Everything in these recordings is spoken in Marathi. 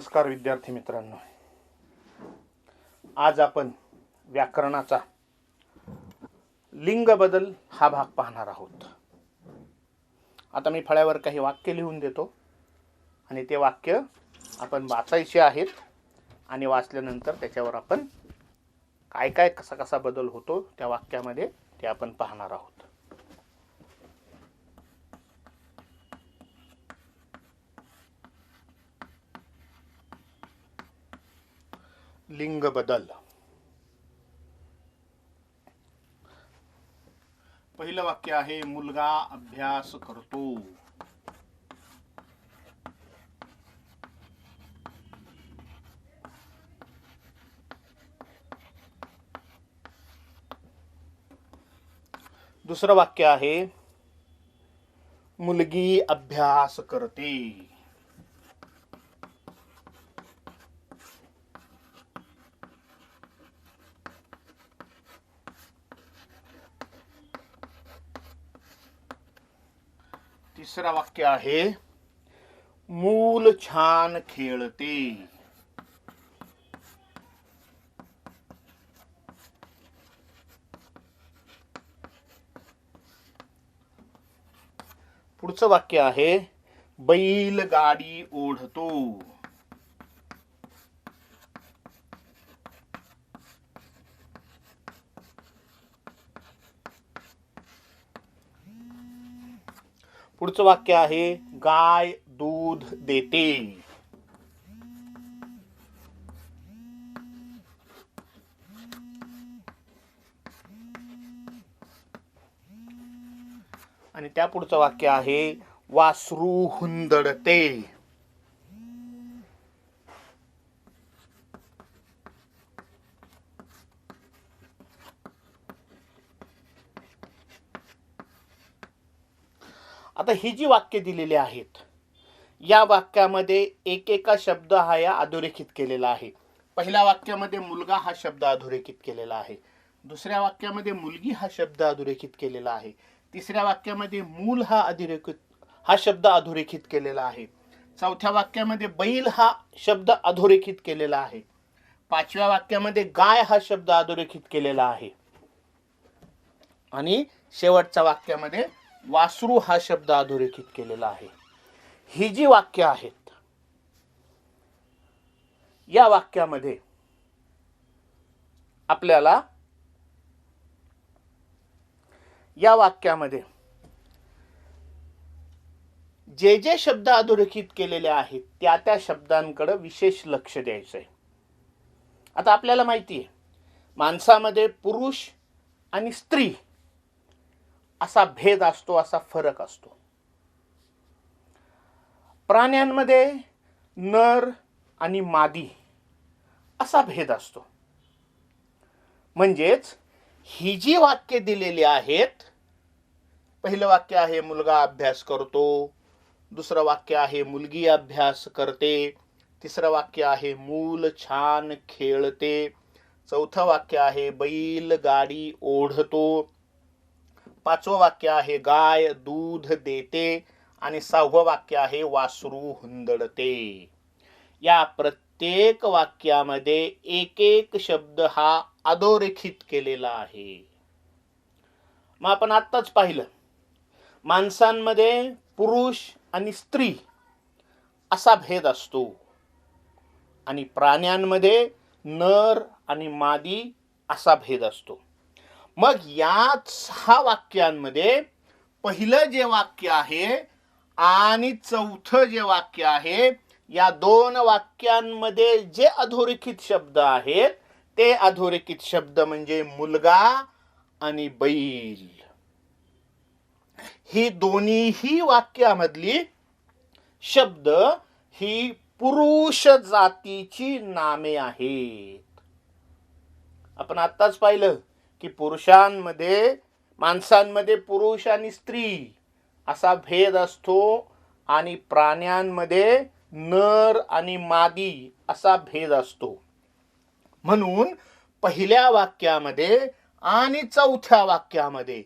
नमस्कार विद्यार्थी मित्रांनो, आज आपण व्याकरणाचा लिंग बदल हा भाग पाहणार आहोत. आता मी फळ्यावर काही वाक्य लिहून देतो आणि ते वाक्य आपण वाचायचे आहेत आणि वाचल्यानंतर त्याच्यावर आपण काय काय कसा कसा बदल होतो त्या वाक्यामध्ये ते आपण पाहणार आहोत. लिंग बदल. पहिलं वाक्य आहे मुलगा अभ्यास करतो. दुसरं वाक्य आहे मुलगी अभ्यास करते. तिसरं वाक्य आहे मूल छान खेळते. पुढचं वाक्य आहे बैल गाडी ओढतो. पुढचं वाक्य आहे गाय दूध देते. आणि त्या पुढचं वाक्य आहे वासरू हुंदडते. आता ही जी वाक्य दिलेली आहेत या वाक्यामध्ये एकेका शब्द हा या अधोरेखित केलेला आहे. पहिल्या वाक्यामध्ये मुलगा हा शब्द अधोरेखित केलेला आहे. दुसऱ्या वाक्यामध्ये मुलगी हा शब्द अधोरेखित केलेला आहे. तिसऱ्या वाक्यामध्ये मूल हा शब्द अधोरेखित केलेला आहे. चौथ्या वाक्यामध्ये बैल हा शब्द अधोरेखित केलेला आहे. पाचव्या वाक्यामध्ये गाय हा शब्द अधोरेखित केलेला आहे आणि शेवटच्या वाक्यामध्ये वासरू हा शब्द अधोरेखित केलेला आहे. ही जी वाक्य आहेत या वाक्यामध्ये आपल्याला या वाक्यामध्ये जे जे शब्द अधोरेखित केलेले आहेत त्या त्या शब्दांकडे विशेष लक्ष द्यायचं आहे. आता आपल्याला माहिती आहे माणसामध्ये पुरुष आणि स्त्री असा भेद असतो, असा फरक असतो. प्राण्यांमध्ये नर आणि मादी असा भेद असतो. म्हणजेच ही जी वाक्य दिलेली आहेत, पहिलं वाक्य आहे मुलगा अभ्यास करतो, दुसरं वाक्य आहे मुलगी अभ्यास करते, तिसरं वाक्य आहे मूल छान खेळते, चौथं वाक्य आहे बैल गाडी ओढतो, पाचवं वाक्य आहे गाय दूध देते आणि सहावं वाक्य आहे वासरू हुंदडते. या प्रत्येक वाक्यामध्ये एक एक शब्द हा अधोरेखित केलेला आहे. मग आपण आत्ताच पाहिलं माणसांमध्ये पुरुष आणि स्त्री असा भेद असतो आणि प्राण्यांमध्ये नर आणि मादी असा भेद असतो. मग या 6 वाक्यांमध्ये पहिलं जे वाक्य आहे आणि चौथं जे वाक्य आहे या 2 वाक्यांमध्ये जे अधोरेखित शब्द आहेत ते अधोरेखित शब्द म्हणजे मुलगा आणि बैल. ही दोन्हीही वाक्यामधली शब्द ही पुरुष जातीची नामे आहेत. आपण आत्ताच पाहिलं की पुरुषांमध्ये माणसांमध्ये पुरुष आणि स्त्री असा भेद असतो आणि प्राण्यांमध्ये नर आणि मादी असा भेद असतो. म्हणून पहिल्या वाक्यामध्ये आणि चौथ्या वाक्यामध्ये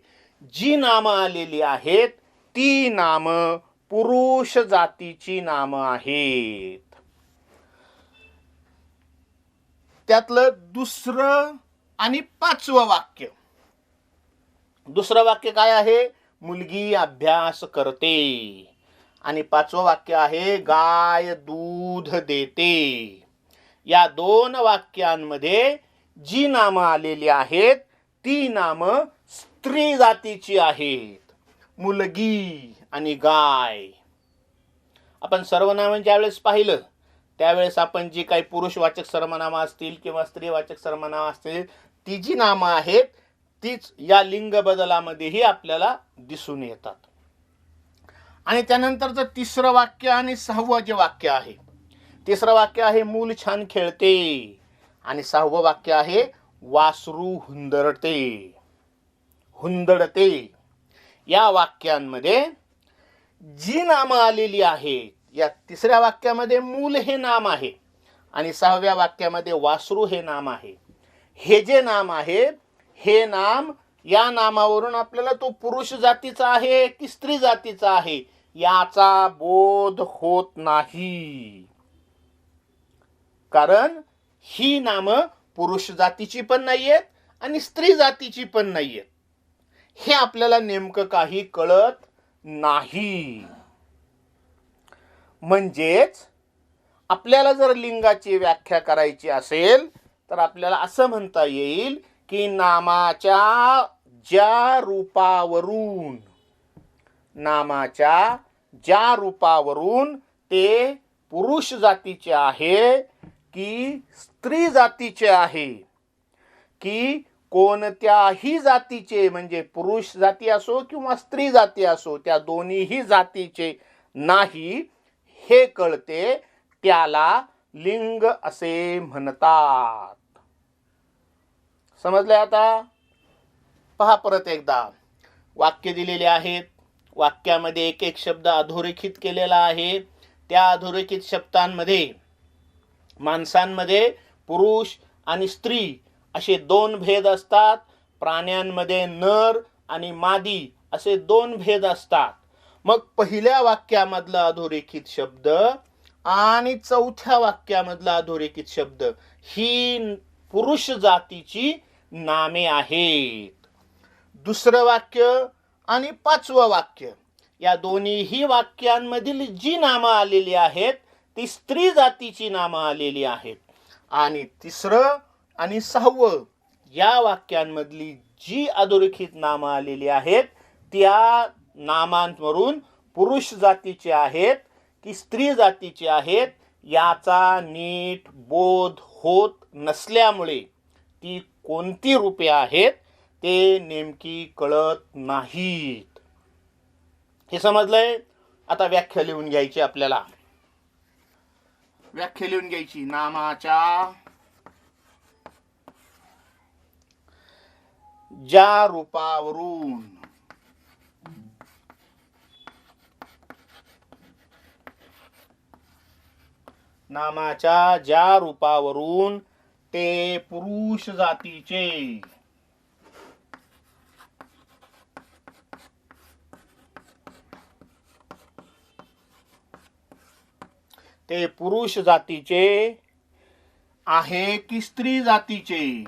जी नामं आलेली आहेत ती नामं पुरुष जातीची नामं आहेत. त्यातलं दुसरं आणि पाचवं वाक्य. दुसरं वाक्य काय आहे? मुलगी अभ्यास करते. आणि पाचवं वाक्य आहे गाय दूध देते. या दोन वाक्यांमध्ये जी नामं आलेली आहेत ती नामं स्त्री जातीची आहेत. मुलगी आणि गाय. आपण सर्वनाम ज्यावेळेस पाहिलं त्यावेळेस आपण जी काही पुरुषवाचक सर्वनाम असतील किंवा स्त्रीवाचक सर्वनाम असतील ती जी नामं आहेत तीच या लिंग बदलामध्येही आपल्याला दिसून येतात. आणि त्यानंतरचं तिसरं वाक्य आणि सहावं जे वाक्य आहे, तिसरं वाक्य आहे मूल छान खेळते आणि सहावं वाक्य आहे वासरू हुंदडते. हुंदडते या वाक्यांमध्ये जी नामं आलेली आहेत, या तिसऱ्या वाक्यामध्ये मूल हे नाम आहे आणि सहाव्या वाक्यामध्ये वासरू हे नाम आहे. हे जे नाम आहे हे नाम, या नामावरून आपल्याला तो पुरुष जातीचा आहे की स्त्री जातीचा आहे याचा बोध होत नाही. कारण ही नामं पुरुष जातीची पण नाहीयेत आणि स्त्री जातीची पण नाहीयेत. हे आपल्याला नेमकं काही कळत नाही. म्हणजेच आपल्याला जर लिंगाची व्याख्या करायची असेल तर आपल्याला असं म्हणता येईल की नामाच्या ज्या रूपावरून ते पुरुष जातीचे आहे की स्त्री जातीचे आहे की कोणत्याही जातीचे, म्हणजे पुरुष जाती असो किंवा स्त्री जाती असो, त्या दोन्हीही जातीचे नाही हे कळते, त्याला लिंग असे म्हणतात. समजलंय आता? पहा परत एकदा. वाक्य दिलेले आहेत, वाक्यामध्ये एक एक शब्द अधोरेखित केलेला आहे. त्या अधोरेखित शब्दांमध्ये माणसांमध्ये पुरुष आणि स्त्री असे दोन भेद असतात. प्राण्यांमध्ये नर आणि मादी असे दोन भेद असतात. मग पहिल्या वाक्यामधला अधोरेखित शब्द आणि चौथ्या वाक्यामधला अधोरेखित शब्द ही पुरुष जातीची नामे आहेत. दुसरं वाक्य आणि पाचवं वाक्य या दोन्हीही वाक्यांमधील जी नामं आलेली आहेत ती स्त्री जातीची नामं आलेली आहेत. आणि तिसरं आणि सहावं या वाक्यांमधली जी अधोरेखित नामं आलेली आहेत त्या नामांवरून पुरुष जातीचे आहेत की स्त्री जातीचे आहेत याचा नीट बोध होत नसल्यामुळे ती कोणती रूपे आहेत ते नेमकी कळत नाहीत. हे समजलंय? आता व्याख्या लिहून घ्यायची आपल्याला. व्याख्या लिहून घ्यायची. नामाच्या ज्या रूपावरून ते पुरुष जातीचे आहे की स्त्री जातीचे.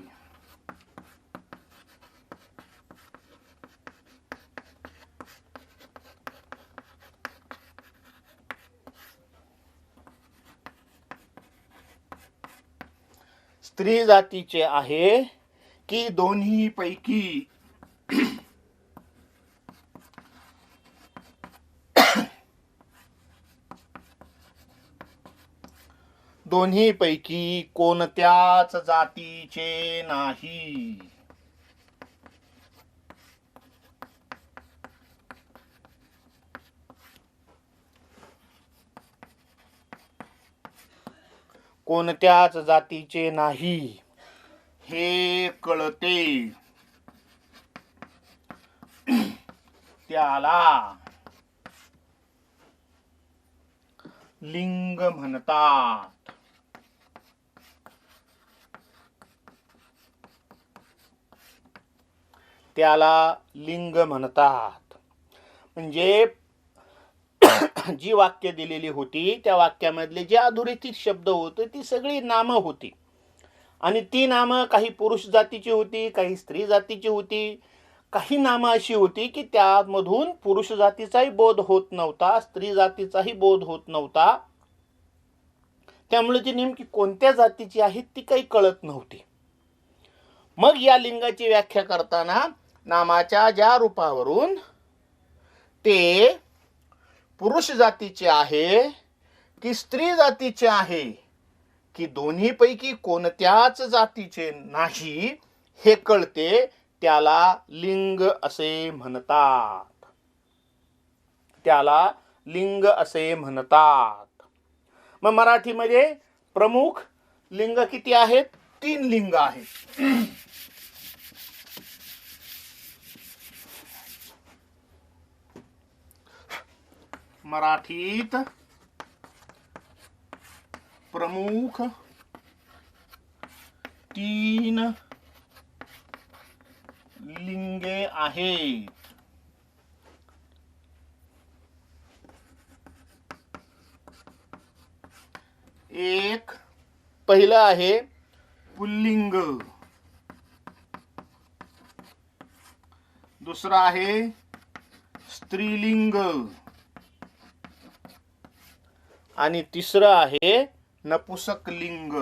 स्त्री जातीचे आहे की दोन्ही पैकी कोणत्याच जातीचे नाही. कोणत्याच जातीचे नाही हे कळते, त्याला लिंग म्हणतात. म्हणजे जी वाक्य दिलेली होती त्या वाक्यामधले जे अधोरेखित शब्द होते ती सगळी नामं होती आणि ती नामं काही पुरुष जातीची होती, काही स्त्री जातीची होती. काही नामं अशी होती की त्यामधून पुरुष जातीचाही बोध होत नव्हता, स्त्री जातीचाही बोध होत नव्हता. त्यामुळे ती नेमकी कोणत्या जातीची आहे ती काही कळत नव्हती. मग या लिंगाची व्याख्या करताना नामाच्या ज्या रूपावरून ते पुरुष जातीचे आहे की स्त्री जातीचे आहे की दोन्हीपैकी कोणत्याच जातीचे नाही हे कळते, त्याला लिंग असे म्हणतात. त्याला लिंग असे म्हणतात. मग मराठीमध्ये प्रमुख लिंग किती आहेत? 3 लिंग आहेत. मराठीत प्रमुख 3 लिंगे आहेत. एक पहिलं आहे पुल्लिंग, दुसरं आहे स्त्रीलिंग आणि तिसरं आहे नपुसकलिंग.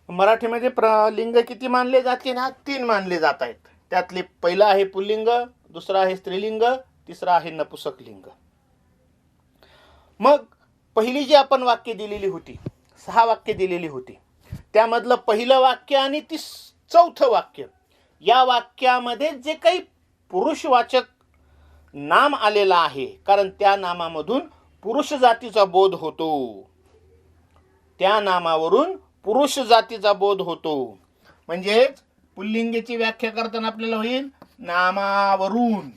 मराठीमध्ये लिंग किती मानले जाते ना? 3 मानले जात आहेत. त्यातले पहिलं आहे पुल्लिंग, दुसरं आहे स्त्रीलिंग, तिसरं आहे नपुसकलिंग. मग पहिली जी आपण वाक्य दिलेली होती, 6 वाक्य दिलेली होती, त्यामधलं पहिलं वाक्य आणि चौथं वाक्य, या वाक्यामध्ये जे काही पुरुषवाचक नाम आलेलं आहे, कारण त्या नामामधून पुरुष जातीचा बोध होतो, त्या नामावरून पुरुष जातीचा बोध होतो. म्हणजेच पुल्लिंगीची व्याख्या करताना आपल्याला होईल नामावरून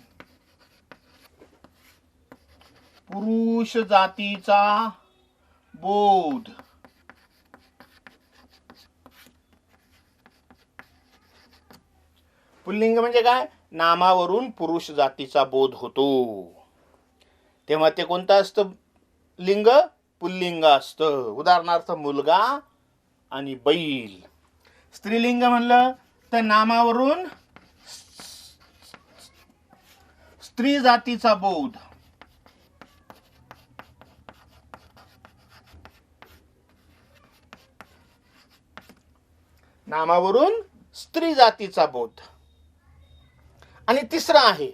पुरुष जातीचा बोध. पुल्लिंग म्हणजे काय? नामावरून पुरुष जातीचा बोध होतो. तेव्हा ते कोणतं असतं लिंग? पुल्लिंग असतं. उदाहरणार्थ मुलगा आणि बैल. स्त्रीलिंग म्हणलं तर नामावरून स्त्री जातीचा बोध. नामावरून स्त्री जातीचा बोध. आणि तिसरं आहे,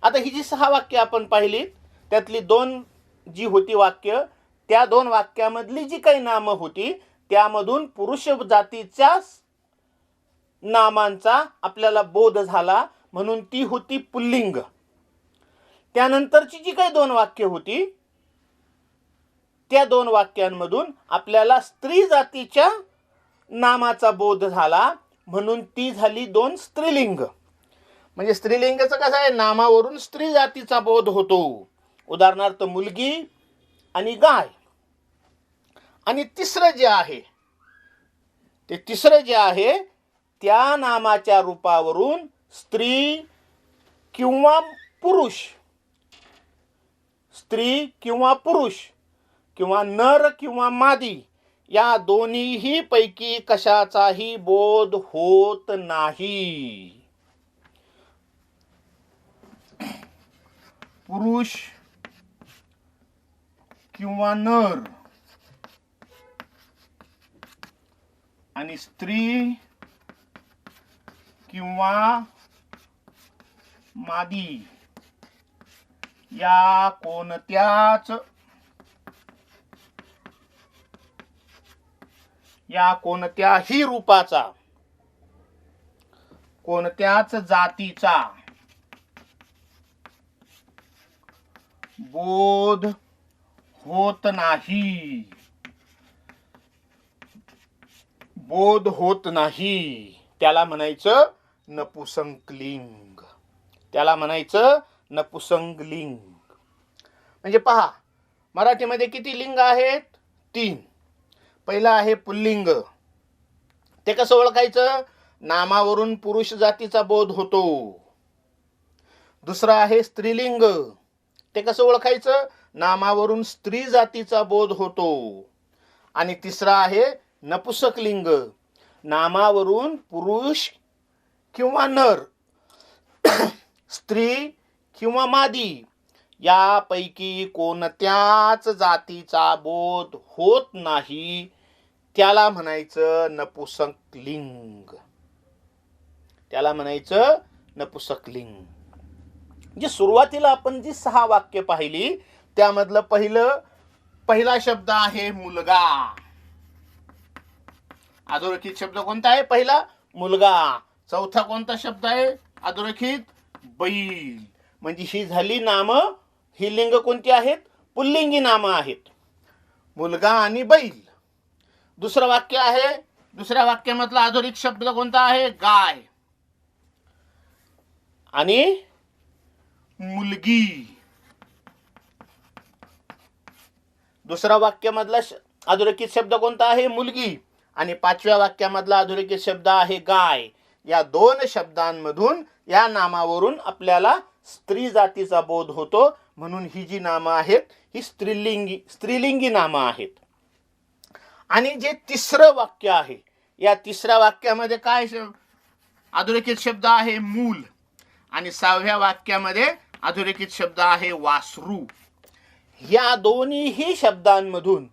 आता ही जी 6 वाक्य आपण पाहिली त्यातली 2 जी होती वाक्य, त्या 2 वाक्यामधली जी काही नामं होती त्यामधून पुरुष जातीच्या नामांचा आपल्याला बोध झाला, म्हणून ती होती पुल्लिंग. त्यानंतरची जी काही 2 वाक्य होती त्या 2 वाक्यांमधून आपल्याला स्त्री जातीच्या नामाचा बोध झाला, म्हणून ती झाली 2 स्त्रीलिंग. म्हणजे स्त्रीलिंगाचं कसं आहे? नामावरून स्त्री जातीचा बोध होतो. उदाहरणार्थ मुलगी आणि गाय. आणि तिसरं जे आहे त्या नामाच्या रूपावरून स्त्री किंवा पुरुष किंवा नर किंवा मादी या दोन्हीही पैकी कशाचाही बोध होत नाही. पुरुष किंवा नर आणि स्त्री किंवा मादी या कोणत्याही रूपाचा, कोणत्याच जातीचा बोध होत नाही. त्याला म्हणायचं नपुसंकलिंग. म्हणजे पहा, मराठीमध्ये किती लिंग आहेत? 3. पहिलं आहे पुल्लिंग. ते कसं ओळखायचं? नामावरून पुरुष जातीचा बोध होतो. दुसरं आहे स्त्रीलिंग. ते कसं ओळखायचं? नामावरून स्त्री जातीचा बोध होतो. आणि तिसरं आहे नपुसकलिंग. नामावरून पुरुष किंवा नर, स्त्री किंवा मादी यापैकी कोणत्याच जातीचा बोध होत नाही, त्याला म्हणायचं नपुसकलिंग. त्याला म्हणायचं नपुसकलिंग. म्हणजे सुरुवातीला आपण जी 6 वाक्य पाहिली त्यामधलं पहिला शब्द आहे मुलगा. अधोरेखित शब्द कोणता आहे? पहिला मुलगा. चौथा कोणता शब्द आहे अधोरेखित? बैल. म्हणजे ही झाली नाम. ही लिंग कोणती आहेत? पुल्लिंगी नाम आहेत, मुलगा आणि बैल. दुसरं वाक्य आहे, दुसऱ्या वाक्यामधला अधोरेखित शब्द कोणता आहे? गाय आणि मुलगी. दुसऱ्या वाक्यामधला अधोरेखित शब्द कोणता आहे? मुलगी. आणि 5व्या वाक्यामधला अधोरेखित शब्द आहे गाय. या 2 शब्दांमधून, या नामावरून आपल्याला स्त्री जातीचा बोध होतो. म्हणून ही जी नामं आहेत ही स्त्रीलिंगी नामं आहेत. आणि जे तिसरं वाक्य आहे, या तिसऱ्या वाक्यामध्ये काय अधोरेखित शब्द आहे? मूल. आणि 6व्या वाक्यामध्ये अधोरेखित शब्द आहे वासरू. या दोन्हीही शब्दांमधून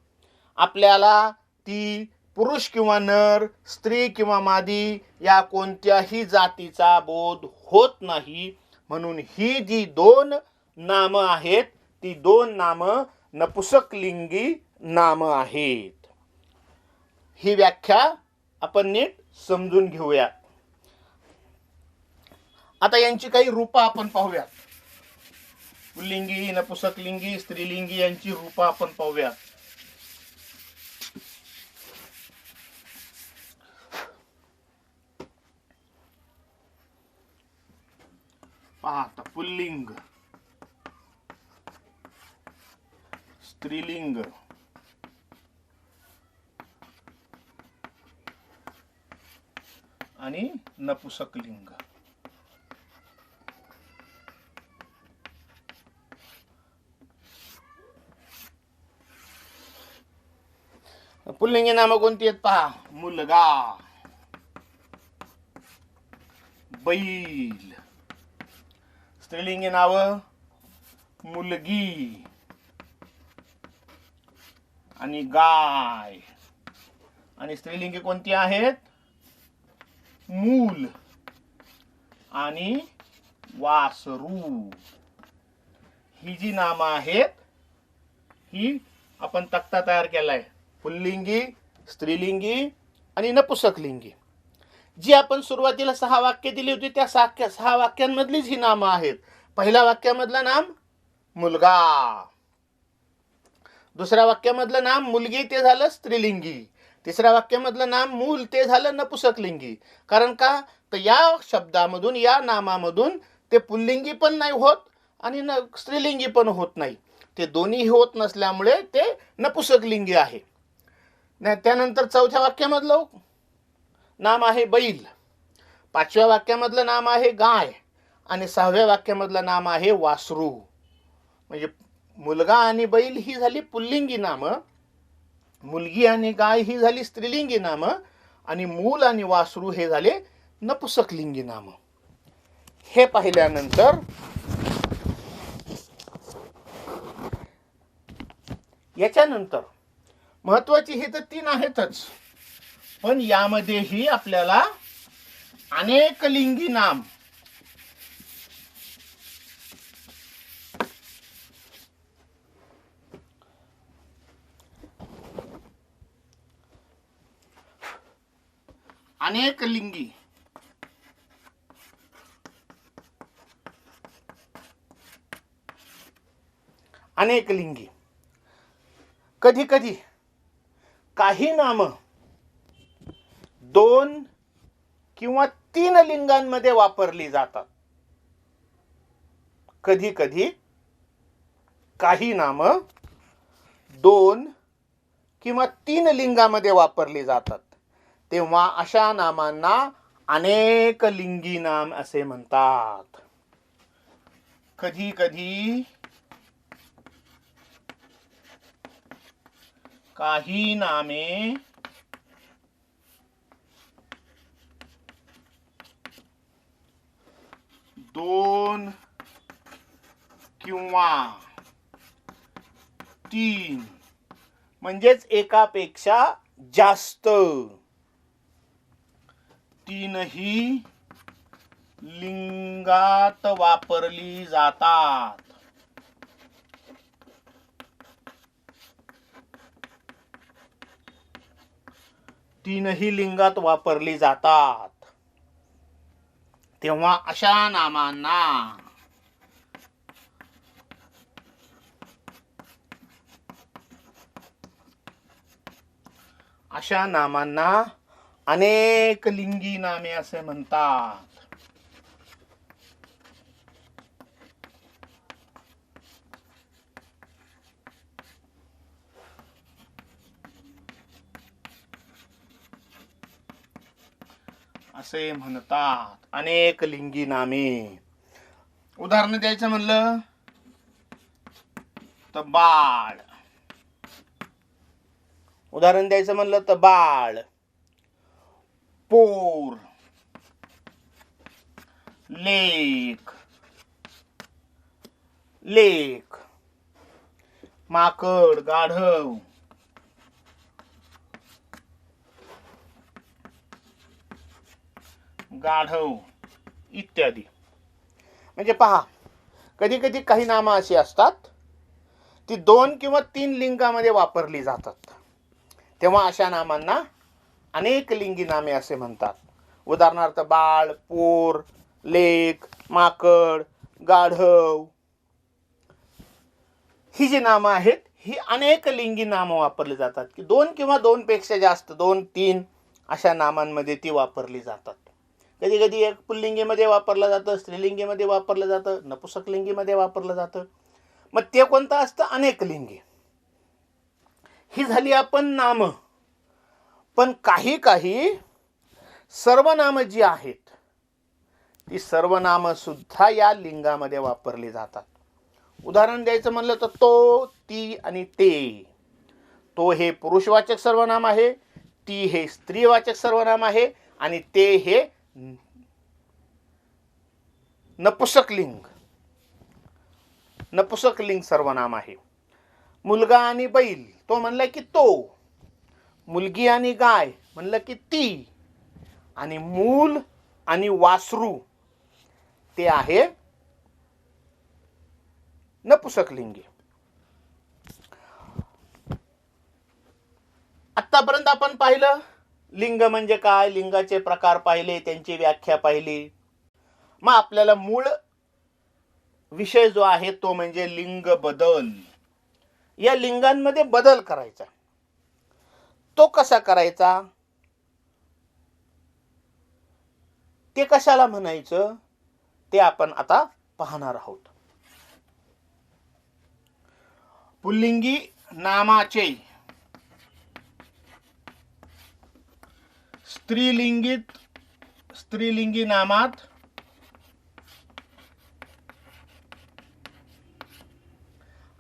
आपल्याला ती पुरुष किंवा नर, स्त्री किंवा मादी या कोणत्याही जातीचा बोध होत नाही. म्हणून ही जी 2 नामं आहेत ती 2 नामं नपुसकलिंगी नामं आहेत. ही व्याख्या आपण नीट समजून घेऊया. आता यांची काही रूपं आपण पाहूया. पुल्लिंगी, नपुसकलिंगी, स्त्रीलिंगी यांची रूपं आपण पाहूया. पहा आता, पुल्लिंग, स्त्रीलिंग, आणि नपुसकलिंग. पुल्लिंगी नामं कोणती आहेत पहा? मुलगा, बैल. स्त्रीलिंगी नाव मुलगी आणि गाय. आणि स्त्रीलिंगी कोणती आहेत? मूल आणि वासरू. ही जी नामं आहेत ही आपण तक्ता तयार केलाय. पुल्लिंगी, स्त्रीलिंगी आणि नपुसकलिंगी. जी आपण सुरुवातीला 6 वाक्य दिली होती त्या 6 वाक्यांमधलीच ही नामं आहेत. पहिल्या वाक्यामधलं नाम मुलगा, दुसऱ्या वाक्यामधलं नाम मुलगी, ते झालं स्त्रीलिंगी. तिसऱ्या वाक्यामधलं नाम मूल, ते झालं नपुसकलिंगी. कारण का? तर या शब्दामधून, या नामामधून ते पुल्लिंगी पण नाही होत आणि स्त्रीलिंगी पण होत नाही. ते दोन्ही होत नसल्यामुळे ते नपुसकलिंगी आहे. त्यानंतर 4थ्या वाक्यामधलं नाम आहे बैल, 5व्या वाक्यामधलं नाम आहे गाय आणि 6व्या वाक्यामधलं नाम आहे वासरू. म्हणजे मुलगा आणि बैल ही झाली पुल्लिंगी नामं, मुलगी आणि गाय ही झाली स्त्रीलिंगी नामं, आणि मूल आणि वासरू हे झाले नपुसकलिंगी नामं. हे पाहिल्यानंतर याच्यानंतर महत्वाची ही तर 3 आहेतच, पण यामध्येही आपल्याला अनेक लिंगी नाम, अनेक लिंगी कधी कधी काही नाम 2 किंवा 3 लिंगांमध्ये वापरली जातात. कधी कधी काही नाम 2 किंवा 3 लिंगामध्ये वापरली जातात. तेव्हा अशा नामांना अनेक लिंगी नाम असे म्हणतात. कधी कधी काही नामे दोन किंवा तीन म्हणजेच एकापेक्षा जास्त तीनही लिंगात वापरली जातात. तीनही लिंगात वापरली जातात तेव्हा अशा नामांना अनेक लिंगी नामे असे म्हणतात. असे म्हणतात अनेक लिंगी नामे. उदाहरण द्यायचं म्हणलं तर बाळ, पोर, लेक, माकड, गाढव, इत्यादी. म्हणजे पहा, कधी कधी काही नामं अशी असतात ती 2 किंवा 3 लिंगामध्ये वापरली जातात तेव्हा अशा नामांना अनेक लिंगी नामे असे म्हणतात. उदाहरणार्थ बाळ, पोर, लेक, माकड, गाढव ही जी नामं आहेत ही अनेक लिंगी नामं वापरली जातात की 2 किंवा 2 पेक्षा जास्त 2-3 अशा नामांमध्ये ती वापरली जातात. कधी कधी एक पुल्लिंगीमध्ये वापरलं जातं, स्त्रीलिंगीमध्ये वापरलं जातं, नपुंसकलिंगीमध्ये वापरलं जातं. मग ते कोणतं असतं? अनेक लिंगी. ही झाली आपण नामं. पण काही सर्वनामं जी आहेत ती सर्वनामं सुद्धा या लिंगामध्ये वापरली जातात. उदाहरण द्यायचं म्हणलं तर तो, ती आणि ते. तो हे पुरुषवाचक सर्वनाम आहे, ती हे स्त्रीवाचक सर्वनाम आहे आणि ते हे नपुंसकलिंग सर्वनाम आहे. मुलगा आणि बैल तो म्हणला की तो, मुलगी आणि गाय म्हणलं की ती, आणि मूल आणि वासरू ते आहे नपुंसकलिंगी. आतापर्यंत आपण पाहिलं लिंग म्हणजे काय, लिंगाचे प्रकार पाहिले, त्यांची व्याख्या पाहिली. मग आपल्याला मूळ विषय जो आहे तो म्हणजे लिंग बदल. या लिंगांमध्ये बदल करायचा. तो कसा करायचा, ते कशाला म्हणायचं ते आपण आता पाहणार आहोत. पुल्लिंगी नामाचे स्त्रीलिंगी नामात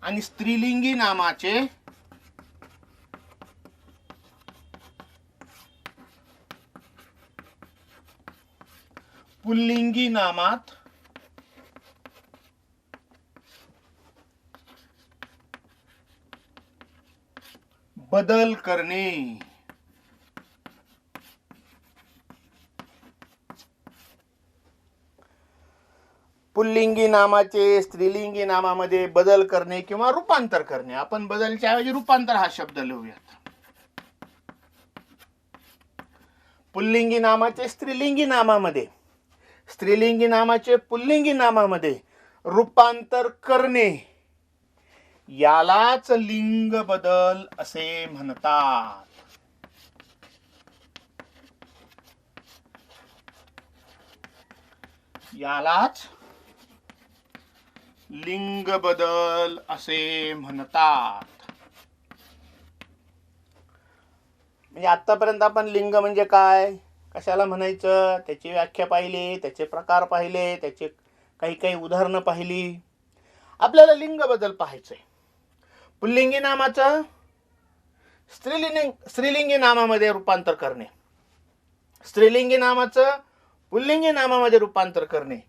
आणि स्त्रीलिंगी नामाचे पुल्लिंगी नामात बदल करणे. पुल्लिंगी नामाचे स्त्रीलिंगी नामामध्ये बदल करणे किंवा रूपांतर करणे. आपण बदलच्या ऐवजी रूपांतर हा शब्द लिहूयात. पुल्लिंगी नामाचे स्त्रीलिंगी नामामध्ये, स्त्रीलिंगी नामाचे पुल्लिंगी नामामध्ये रूपांतर करणे यालाच लिंग बदल असे म्हणतात. यालाच लिंग बदल असे म्हणतात. म्हणजे आतापर्यंत आपण लिंग म्हणजे काय, कशाला म्हणायचं, त्याची व्याख्या पाहिली, त्याचे प्रकार पाहिले, त्याचे काही उदाहरणं पाहिली. आपल्याला लिंग बदल पाहायचंय. पुल्लिंगी नामाचं स्त्रीलिंगी नामामध्ये रूपांतर करणे, स्त्रीलिंगी नामाचं पुल्लिंगी नामामध्ये रूपांतर करणे,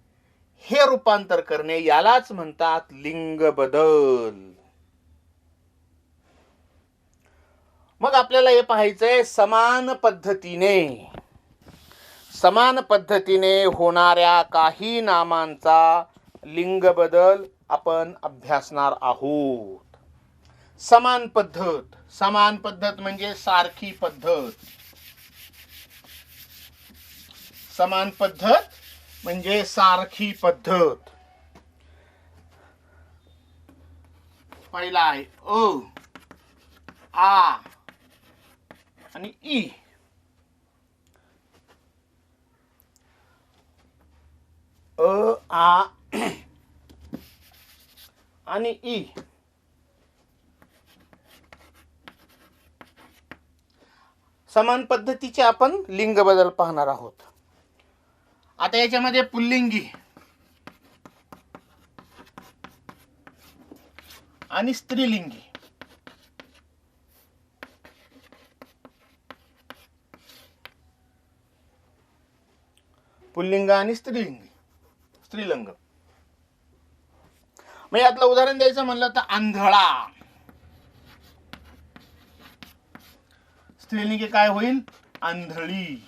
हे रूपांतर करणे यालाच म्हणतात लिंग बदल. मग आपल्याला हे पाहायचंय समान पद्धतीने होणाऱ्या काही नामांचा लिंग बदल आपण अभ्यासणार आहोत. समान पद्धत म्हणजे सारखी पद्धत. समान पद्धत म्हणजे सारखी पद्धत. पहिला आहे अ, आ आणि ई. अ, आ आणि ई. समान पद्धतीचे आपण लिंग बदल पाहणार आहोत. आता याच्यामध्ये पुल्लिंगी आणि स्त्रीलिंगी. पुल्लिंग आणि स्त्रीलिंग. मग यातलं उदाहरण द्यायचं म्हणलं तर आंधळा. स्त्रीलिंगी काय होईल? आंधळी.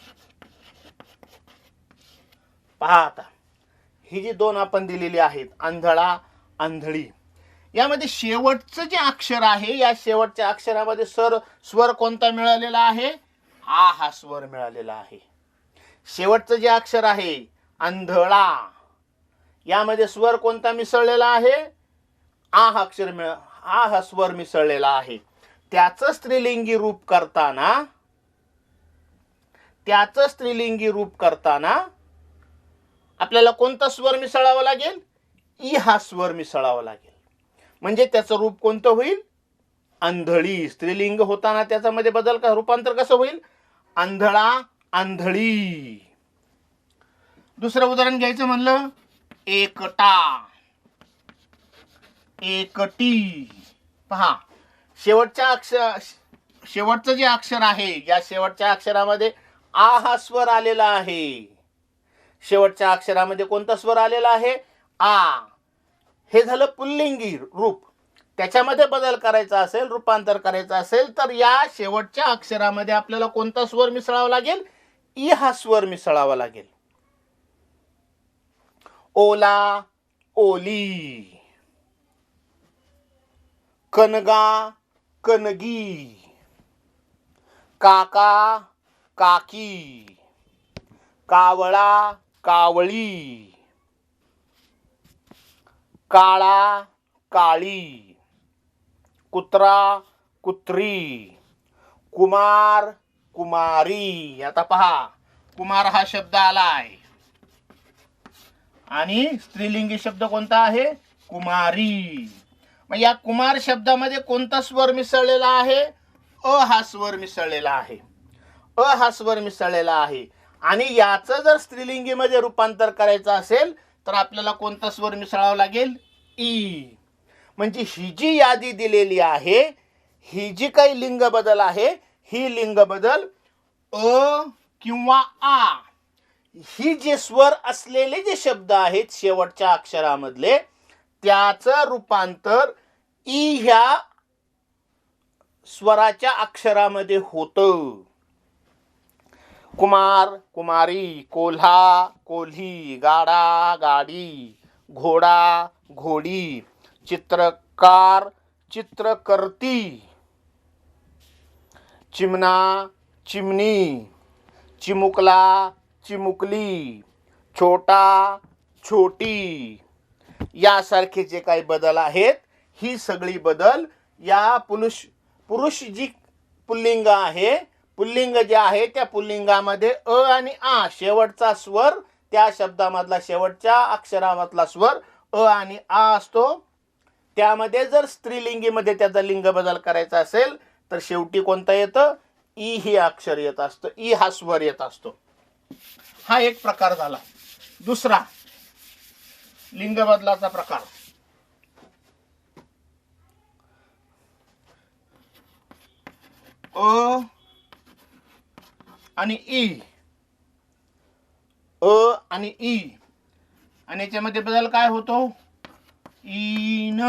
पहा आता ही जी दोन आपण दिलेली आहेत, आंधळा, आंधळी, यामध्ये शेवटचं जे अक्षर आहे, या शेवटच्या अक्षरामध्ये स्वर कोणता मिळालेला आहे? आ हा स्वर मिळालेला आहे. शेवटचं जे अक्षर आहे आंधळा, यामध्ये स्वर कोणता मिसळलेला आहे? आ हा स्वर मिसळलेला आहे. त्याचं स्त्रीलिंगी रूप करताना आपल्याला कोणता स्वर मिसळावा लागेल? ई हा स्वर मिसळावा लागेल. म्हणजे त्याचं रूप कोणतं होईल? आंधळी. स्त्रीलिंग होताना त्याच्यामध्ये बदल का, रूपांतर कसं होईल? आंधळा, आंधळी. दुसरं उदाहरण घ्यायचं म्हणलं एकटा, एकटी. पहा शेवटचं जे अक्षर आहे, या शेवटच्या अक्षरामध्ये आ हा स्वर आलेला आहे. शेवटच्या अक्षरामध्ये कोणता स्वर आलेला आहे? आ. हे झालं पुल्लिंगी रूप. त्याच्यामध्ये बदल करायचा असेल, रूपांतर करायचं असेल, तर या शेवटच्या अक्षरामध्ये आपल्याला कोणता स्वर मिसळावा लागेल? ई हा स्वर मिसळावा लागेल. ओला, ओली. कनगा, कनगी. काका, काकी. कावळा, कावळी. काळा, काळी. कुत्रा, कुत्री. कुमार, कुमारी. आता पहा कुमार हा शब्द आलाय आणि स्त्रीलिंगी शब्द कोणता आहे? कुमारी. मग या कुमार शब्दामध्ये कोणता स्वर मिसळलेला आहे? अ हा स्वर मिसळलेला आहे. अ हा स्वर मिसळलेला आहे. आणि याचं जर स्त्रीलिंगीमध्ये रूपांतर करायचं असेल तर आपल्याला कोणता स्वर मिसळावा लागेल? ई. म्हणजे ही जी यादी दिलेली आहे, ही जी काही लिंग बदल आहे, ही लिंग बदल अ किंवा आ, ही जे स्वर असलेले जे शब्द आहेत शेवटच्या अक्षरामधले, त्याचं रूपांतर ई ह्या स्वराच्या अक्षरामध्ये होतं. कुमार, कुमारी. कोल्हा, कोल्ही. गाडा, गाडी. घोडा, घोडी. चित्रकार, चित्रकर्ती. चिमणा, चिमणी. चिमुकला, चिमुकली. छोटा, छोटी. यासारखे जे काही बदल आहेत, ही सगळी बदल या पुरुष जी पुल्लिंग आहे, पुल्लिंग जे आहे त्या पुल्लिंगामध्ये अ आणि आ शेवटचा स्वर, त्या शब्दामधला शेवटच्या अक्षरामधला स्वर अ आणि आ असतो. त्यामध्ये जर स्त्रीलिंगीमध्ये त्याचा लिंग बदल करायचा असेल तर शेवटी कोणता येतं? ई हे अक्षर येत असतं, ई हा स्वर येत असतो. हा एक प्रकार झाला. दुसरा लिंग बदलाचा प्रकार अ आणि ई, अ आणि ई, आणि याच्यामध्ये बदल काय होतो? ईन.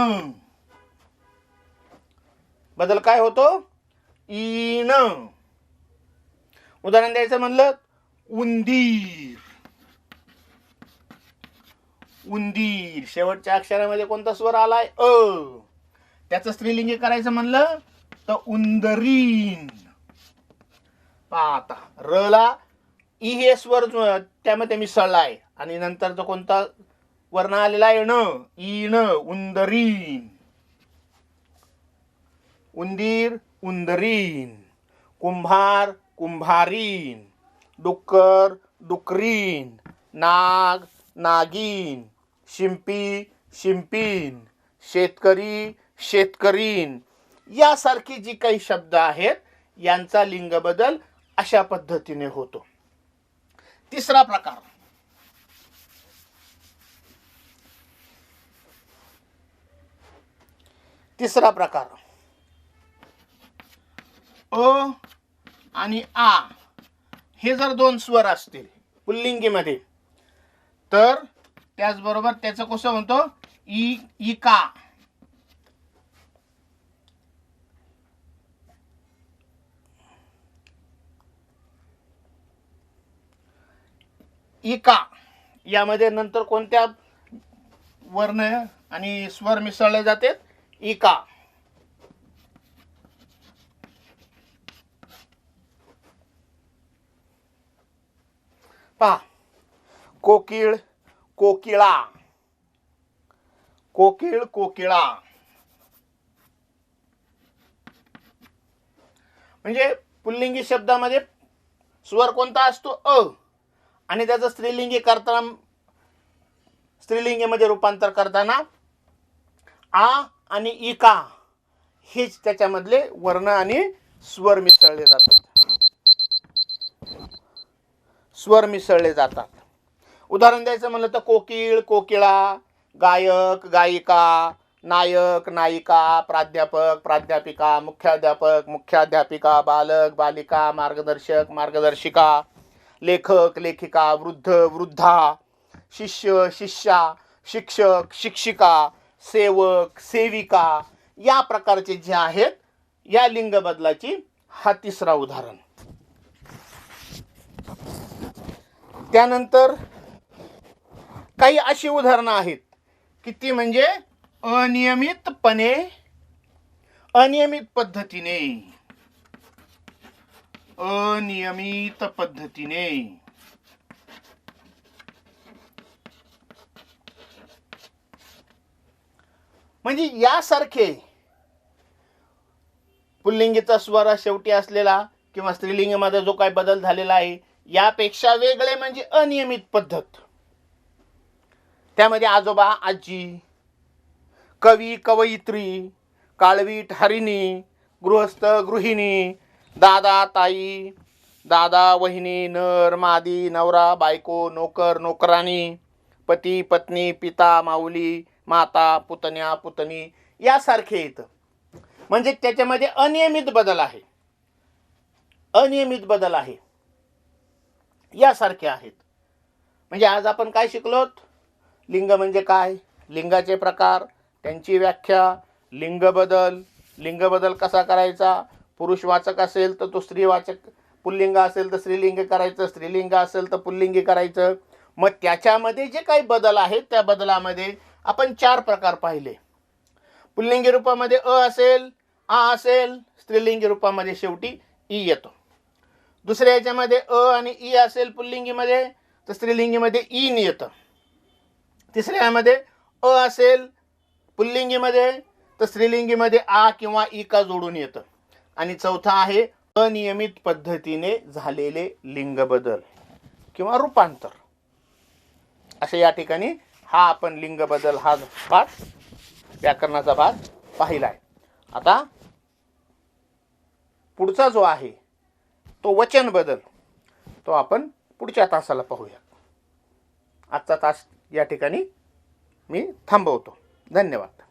बदल काय होतो? ईन. उदाहरण द्यायचं म्हणलं, उंदीर. उंदीर शेवटच्या अक्षरामध्ये कोणता स्वर आलाय? अ. त्याचं स्त्रीलिंगी करायचं म्हणलं तर उंदरीन. आता र ला ई हे स्वर त्यामध्ये मिसळला आहे आणि नंतरचा कोणता वर्ण आलेला आहे? न. ईन. उंदरीन. उंदीर उंदरीन, कुंभार कुंभारीन, डुक्कर डुकरीन, नाग नागीन, शिंपी शिंपीन, शेतकरी शेतकरीन, यासारखी जी काही शब्द आहेत यांचा लिंग बदल अशा पद्धतीने होतो. तिसरा प्रकार, अ आणि आ हे जर दोन स्वर असतील पुल्लिंगीमध्ये तर त्याचबरोबर त्याचं कसं म्हणतो? ई इका. इका यामध्ये नंतर कोणत्या वर्ण आणि स्वर मिसळले जातात? इका. पहा, कोकिळ कोकिळा, कोकिळ कोकिळा. म्हणजे पुल्लिंगी शब्दामध्ये स्वर कोणता असतो? अ, आणि त्याचं स्त्रीलिंगी करताना, स्त्रीलिंगीमध्ये रूपांतर करताना आ आणि इका हेच त्याच्यामधले वर्ण आणि स्वर मिसळले जातात. स्वर मिसळले जातात. उदाहरण द्यायचं म्हणलं तर कोकिळ कोकिळा, गायक गायिका, नायक नायिका, प्राध्यापक प्राध्यापिका, मुख्याध्यापक मुख्याध्यापिका, बालक बालिका, मार्गदर्शक मार्गदर्शिका, लेखक लेखिका, वृद्ध वृद्धा, शिष्य शिष्या, शिक्षक शिक्षिका, सेवक सेविका, या प्रकारचे जे आहेत या लिंग बदलाची हा तिसरा उदाहरण. त्यानंतर काही अशी उदाहरणं आहेत की ती म्हणजे अनियमितपणे, अनियमित पद्धतीने, अनियमित पद्धतीने. म्हणजे यासारखे पुल्लिंगीचा स्वर शेवटी असलेला किंवा स्त्रीलिंगीमध्ये जो काही बदल झालेला आहे यापेक्षा वेगळे म्हणजे अनियमित पद्धत. त्यामध्ये आजोबा आजी, कवी कवयित्री, काळवीट हरिणी, गृहस्थ गृहिणी, दादा ताई, दादा वहिनी, नर मादी, नवरा बायको, नोकर नोकरानी, पती पत्नी, पिता माऊली, माता पुतण्या पुतणी, यासारखे येतं. म्हणजे त्याच्यामध्ये अनियमित बदल आहे, अनियमित बदल आहे, यासारखे आहेत. म्हणजे आज आपण काय शिकलोत? लिंग म्हणजे काय, लिंगाचे प्रकार, त्यांची व्याख्या, लिंग बदल कसा करायचा. पुरुषवाचक असेल तर तो स्त्रीवाचक, पुल्लिंग असेल तर स्त्रीलिंग करायचं, स्त्रीलिंग असेल तर पुल्लिंगी करायचं. मग त्याच्यामध्ये जे काही बदल आहेत त्या बदलामध्ये आपण 4 प्रकार पाहिले. पुल्लिंगी रूपामध्ये अ असेल, आ असेल, स्त्रीलिंगी रूपामध्ये शेवटी ई येतो. दुसऱ्या याच्यामध्ये अ आणि ई असेल पुल्लिंगीमध्ये तर स्त्रीलिंगीमध्ये ईन येतं. तिसऱ्यामध्ये अ असेल पुल्लिंगीमध्ये तर स्त्रीलिंगीमध्ये आ किंवा ई का जोडून येतं. आणि चौथा आहे अनियमित पद्धतीने झालेले लिंग बदल किंवा रूपांतर. असे या ठिकाणी हा आपण लिंग बदल हा पाठ, व्याकरणाचा भाग पाहिला आहे. आता पुढचा जो आहे तो वचन बदल, तो आपण पुढच्या तासाला पाहूया. आजचा तास या ठिकाणी मी थांबवतो. धन्यवाद.